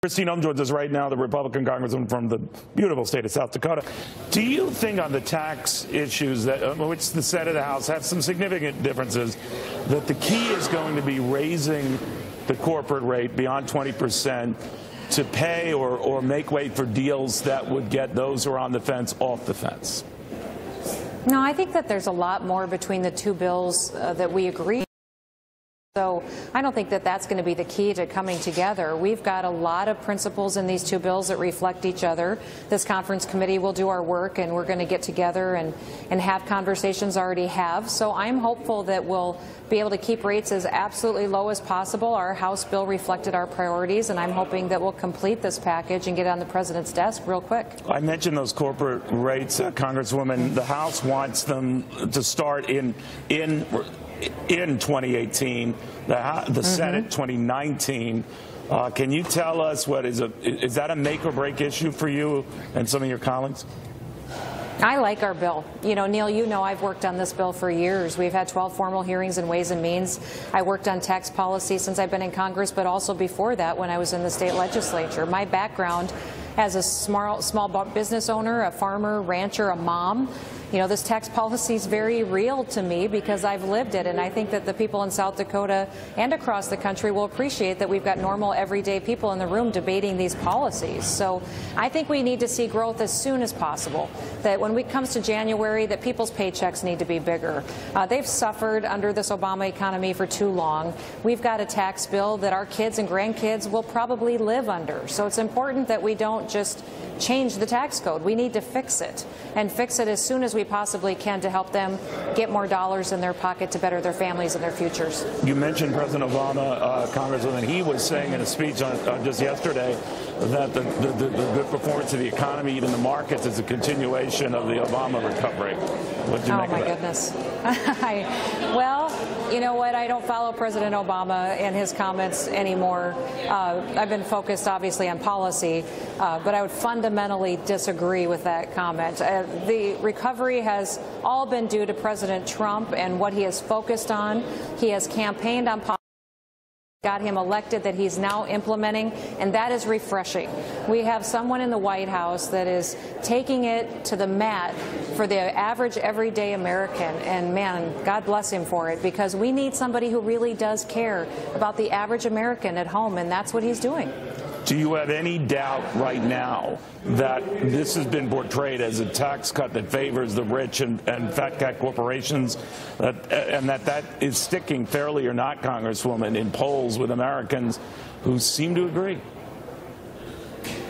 Noem joins us right now, the Republican congresswoman from the beautiful state of South Dakota. Do you think on the tax issues, that which the Senate and the House have some significant differences, that the key is going to be raising the corporate rate beyond 20% to pay or make way for deals that would get those who are on the fence off the fence? No, I think that there's a lot more between the two bills that we agree. So I don't think that that's going to be the key to coming together. We've got a lot of principles in these two bills that reflect each other. This conference committee will do our work, and we're going to get together and have conversations, already have. So I'm hopeful that we'll be able to keep rates as absolutely low as possible. Our House bill reflected our priorities, and I'm hoping that we'll complete this package and get it on the president's desk real quick. I mentioned those corporate rates, Congresswoman. The House wants them to start in 2018, the Senate 2019. Can you tell us what is that a make or break issue for you and some of your colleagues? I like our bill. You know, Neil, you know I've worked on this bill for years. We've had 12 formal hearings in Ways and Means. I worked on tax policy since I've been in Congress, but also before that when I was in the state legislature. My background as a small business owner, a farmer, rancher, a mom, you know, this tax policy is very real to me because I've lived it, and I think that the people in South Dakota and across the country will appreciate that we've got normal, everyday people in the room debating these policies. So I think we need to see growth as soon as possible, that when it comes to January, that people's paychecks need to be bigger. They've suffered under this Obama economy for too long. We've got a tax bill that our kids and grandkids will probably live under. So it's important that we don't just change the tax code. We need to fix it, and fix it as soon as we possibly can to help them get more dollars in their pocket to better their families and their futures. You mentioned President Obama, Congresswoman. He was saying in a speech just yesterday that the good performance of the economy and the markets is a continuation of the Obama recovery. What did you make of that? Oh, my goodness. Well, you know what? I don't follow President Obama and his comments anymore. I've been focused, obviously, on policy, but I would fundamentally disagree with that comment. The recovery has all been due to President Trump and what he has focused on. He has campaigned on policy, got him elected, that he's now implementing, and that is refreshing. We have someone in the White House that is taking it to the mat for the average everyday American, and man, God bless him for it, because we need somebody who really does care about the average American at home, and that's what he's doing. Do you have any doubt right now that this has been portrayed as a tax cut that favors the rich and fat cat corporations, and that is sticking fairly or not, Congresswoman, in polls with Americans who seem to agree?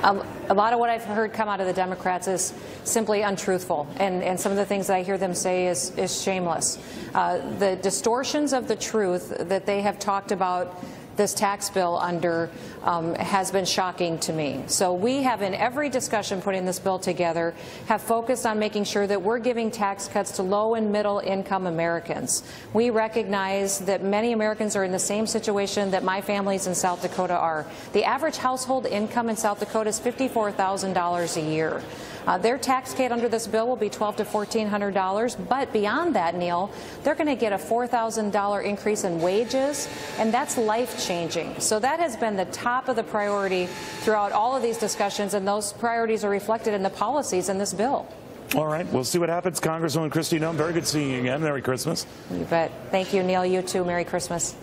A lot of what I've heard come out of the Democrats is simply untruthful, and some of the things that I hear them say is shameless. The distortions of the truth that they have talked about this tax bill under has been shocking to me. So we have, in every discussion putting this bill together, have focused on making sure that we're giving tax cuts to low and middle income Americans. We recognize that many Americans are in the same situation that my families in South Dakota are. The average household income in South Dakota is $54,000 a year. Their tax cut under this bill will be $1,200 to $1,400, but beyond that, Neil, they're going to get a $4,000 increase in wages, and that's life-changing. So that has been the top of the priority throughout all of these discussions, and those priorities are reflected in the policies in this bill. All right, we'll see what happens. Congresswoman Noem, very good seeing you again. Merry Christmas. You bet. Thank you, Neil. You too. Merry Christmas.